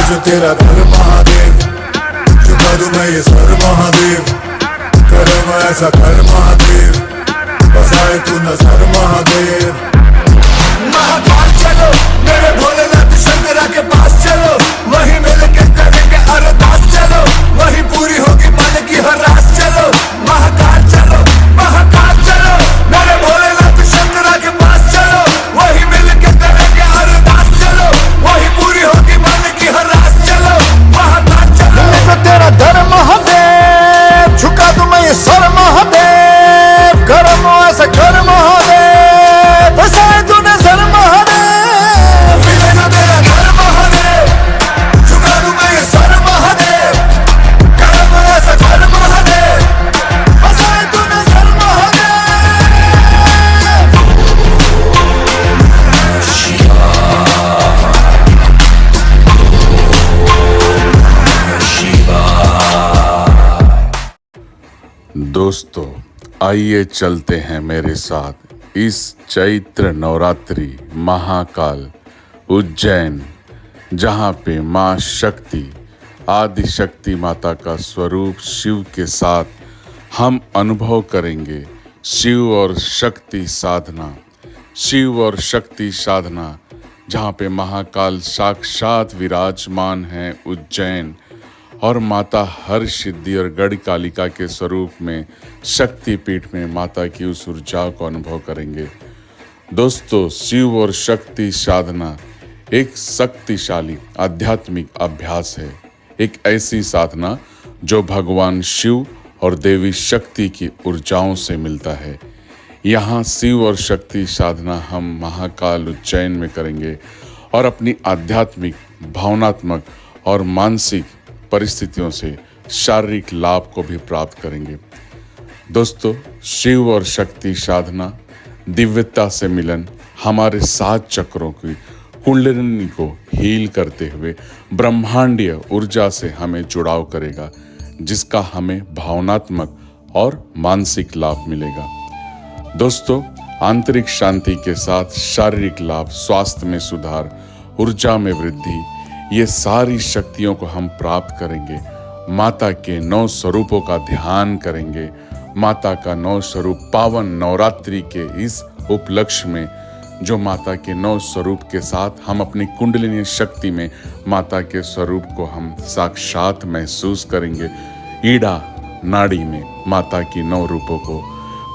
जो तेरा घर महादेव, झुका दूं मैं ये सर महादेव, कर्म ऐसा कर महादेव, बसाए तू नजर महादेव। महाकाल चलो मेरे भोलेनाथ शंकरा के पास चलो, वहीं मिल के करेंगे अरदास, चलो वहीं पूरी होगी मन की हर रास। चलो महाकाल चलो, महाकाल चलो मेरे भोलेनाथ शंकरा के पास चलो, वहीं मिल के करेंगे अरदास, चलो वहीं पूरी होगी मन की हर रास। चलो महाकाल चलो। तो तेरा दर महादेव, झुका दूं मैं ये सर महादेव, कर्म ऐसा कर महादेव, बसाए तू नजर महादेव। मिलेगा तेरा घर महादेव, झुका दूं मैं ये सर महादेव, कर्म ऐसा कर महादेव, बसाए तू नजर महादेव। दोस्तों आइए चलते हैं मेरे साथ इस चैत्र नवरात्रि महाकाल उज्जैन, जहाँ पे माँ शक्ति आदि शक्ति माता का स्वरूप शिव के साथ हम अनुभव करेंगे शिव और शक्ति साधना। शिव और शक्ति साधना जहाँ पे महाकाल साक्षात विराजमान हैं उज्जैन, और माता हर सिद्धि और गढ़ कालिका के स्वरूप में शक्तिपीठ में माता की उस ऊर्जा को अनुभव करेंगे। दोस्तों शिव और शक्ति साधना एक शक्तिशाली आध्यात्मिक अभ्यास है, एक ऐसी साधना जो भगवान शिव और देवी शक्ति की ऊर्जाओं से मिलता है। यहाँ शिव और शक्ति साधना हम महाकाल उज्जैन में करेंगे और अपनी आध्यात्मिक, भावनात्मक और मानसिक परिस्थितियों से शारीरिक लाभ को भी प्राप्त करेंगे। दोस्तों शिव और शक्ति साधना दिव्यता से मिलन हमारे 7 चक्रों की कुंडलिनी को हील करते हुए ब्रह्मांडीय ऊर्जा से हमें जुड़ाव करेगा, जिसका हमें भावनात्मक और मानसिक लाभ मिलेगा। दोस्तों आंतरिक शांति के साथ शारीरिक लाभ, स्वास्थ्य में सुधार, ऊर्जा में वृद्धि, ये सारी शक्तियों को हम प्राप्त करेंगे। माता के 9 स्वरूपों का ध्यान करेंगे। माता का 9 स्वरूप पावन नवरात्रि के इस उपलक्ष्य में, जो माता के 9 स्वरूप के साथ हम अपनी कुंडलिनी शक्ति में माता के स्वरूप को हम साक्षात महसूस करेंगे। ईड़ा नाड़ी में माता की 9 रूपों को,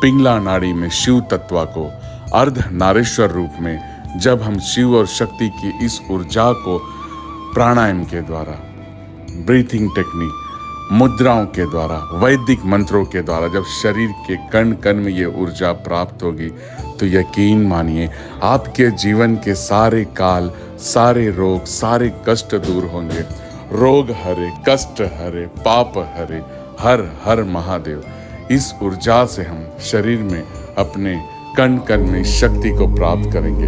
पिंगला नाड़ी में शिव तत्व को, अर्ध नारेश्वर रूप में जब हम शिव और शक्ति की इस ऊर्जा को प्राणायाम के द्वारा, ब्रीथिंग टेक्निक, मुद्राओं के द्वारा, वैदिक मंत्रों के द्वारा जब शरीर के कण कण में ये ऊर्जा प्राप्त होगी, तो यकीन मानिए आपके जीवन के सारे काल, सारे रोग, सारे कष्ट दूर होंगे। रोग हरे, कष्ट हरे, पाप हरे, हर हर महादेव। इस ऊर्जा से हम शरीर में अपने कण कण में शक्ति को प्राप्त करेंगे।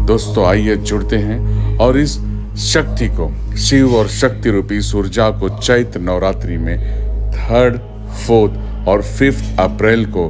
दोस्तों आइए जुड़ते हैं और इस शक्ति को, शिव और शक्ति रूपी इस ऊर्जा को चैत्र नवरात्रि में 3rd, 4th और 5th अप्रैल को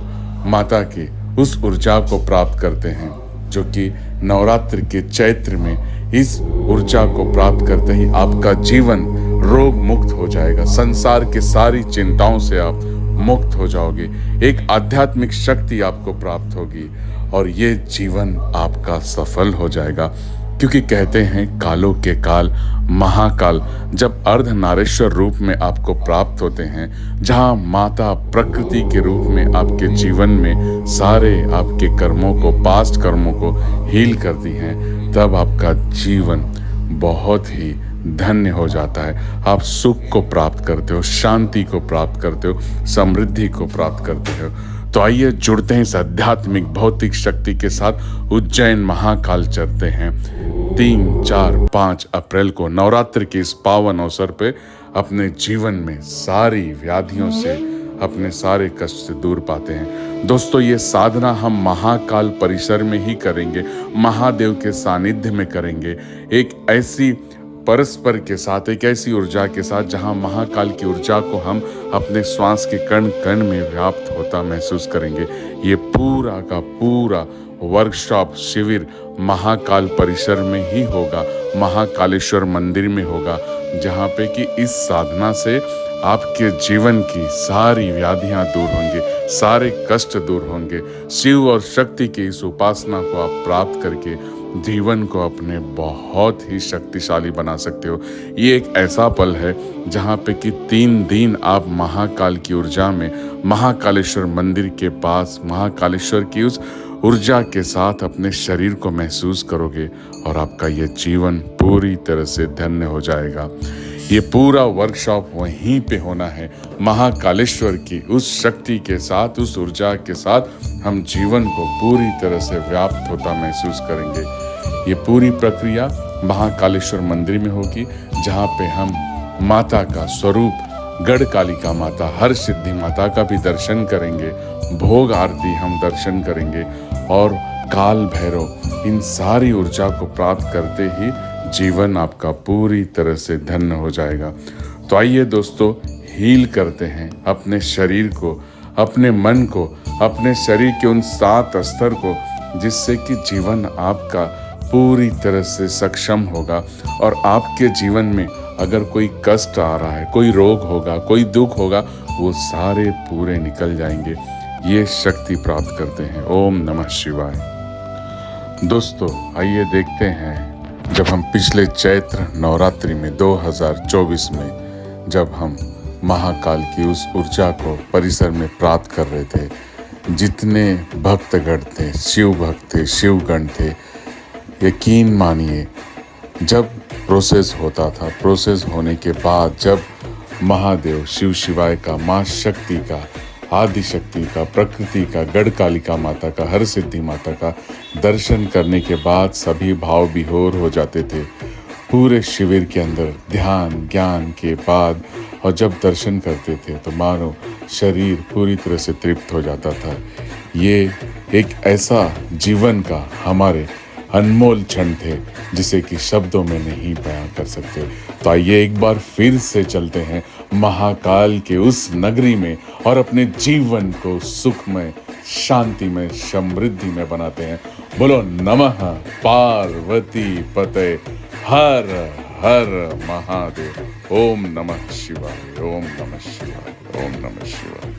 माता की उस ऊर्जा को प्राप्त करते हैं, जो कि नवरात्रि के चैत्र में इस ऊर्जा को प्राप्त करते ही आपका जीवन रोग मुक्त हो जाएगा। संसार के सारी चिंताओं से आप मुक्त हो जाओगे। एक आध्यात्मिक शक्ति आपको प्राप्त होगी और ये जीवन आपका सफल हो जाएगा। क्योंकि कहते हैं कालों के काल महाकाल जब अर्धनारीश्वर रूप में आपको प्राप्त होते हैं, जहाँ माता प्रकृति के रूप में आपके जीवन में सारे आपके कर्मों को, पास्ट कर्मों को हील करती हैं, तब आपका जीवन बहुत ही धन्य हो जाता है। आप सुख को प्राप्त करते हो, शांति को प्राप्त करते हो, समृद्धि को प्राप्त करते हो। तो आइए जुड़ते हैं इस आध्यात्मिक भौतिक शक्ति के साथ। उज्जैन महाकाल चलते हैं 3, 4, 5 अप्रैल को नवरात्रि के इस पावन अवसर पे अपने जीवन में सारी व्याधियों से, अपने सारे कष्ट से दूर पाते हैं। दोस्तों ये साधना हम महाकाल परिसर में ही करेंगे, महादेव के सानिध्य में करेंगे, एक ऐसी परस्पर के साथ, एक ऐसी ऊर्जा के साथ जहां महाकाल की ऊर्जा को हम अपने श्वास के कण कण में व्याप्त होता महसूस करेंगे। ये पूरा का पूरा वर्कशॉप शिविर महाकाल परिसर में ही होगा, महाकालेश्वर मंदिर में होगा। जहाँ पे कि इस साधना से आपके जीवन की सारी व्याधियां दूर होंगे, सारे कष्ट दूर होंगे। शिव और शक्ति की इस उपासना को आप प्राप्त करके जीवन को अपने बहुत ही शक्तिशाली बना सकते हो। ये एक ऐसा पल है जहाँ पे कि 3 दिन आप महाकाल की ऊर्जा में, महाकालेश्वर मंदिर के पास महाकालेश्वर की उस ऊर्जा के साथ अपने शरीर को महसूस करोगे और आपका ये जीवन पूरी तरह से धन्य हो जाएगा। ये पूरा वर्कशॉप वहीं पे होना है, महाकालेश्वर की उस शक्ति के साथ, उस ऊर्जा के साथ हम जीवन को पूरी तरह से व्याप्त होता महसूस करेंगे। ये पूरी प्रक्रिया महाकालेश्वर मंदिर में होगी, जहाँ पे हम माता का स्वरूप गढ़ कालिका माता, हर सिद्धि माता का भी दर्शन करेंगे, भोग आरती हम दर्शन करेंगे और काल भैरव, इन सारी ऊर्जा को प्राप्त करते ही जीवन आपका पूरी तरह से धन्य हो जाएगा। तो आइए दोस्तों, हील करते हैं अपने शरीर को, अपने मन को, अपने शरीर के उन 7 स्तर को, जिससे कि जीवन आपका पूरी तरह से सक्षम होगा और आपके जीवन में अगर कोई कष्ट आ रहा है, कोई रोग होगा, कोई दुख होगा, वो सारे पूरे निकल जाएंगे। ये शक्ति प्राप्त करते हैं। ओम नमः शिवाय। दोस्तों आइए देखते हैं, जब हम पिछले चैत्र नवरात्रि में 2024 में जब हम महाकाल की उस ऊर्जा को परिसर में प्राप्त कर रहे थे, जितने भक्तगण थे, शिव भक्त थे, शिवगण थे, यकीन मानिए जब प्रोसेस होता था, प्रोसेस होने के बाद जब महादेव शिव शिवाय का, माँ शक्ति का, आदि शक्ति का, प्रकृति का, गढ़ कालिका माता का, हर सिद्धि माता का दर्शन करने के बाद सभी भाव विभोर हो जाते थे। पूरे शिविर के अंदर ध्यान ज्ञान के बाद और जब दर्शन करते थे तो मानो शरीर पूरी तरह से तृप्त हो जाता था। ये एक ऐसा जीवन का हमारे अनमोल क्षण थे जिसे कि शब्दों में नहीं बयां कर सकते। तो आइए एक बार फिर से चलते हैं महाकाल के उस नगरी में और अपने जीवन को सुखमय, शांतिमय, समृद्धि में बनाते हैं। बोलो नमः पार्वती पते हर हर महादेव। ओम नमः शिवाय, ओम नमः शिवाय, ओम नमः शिवाय।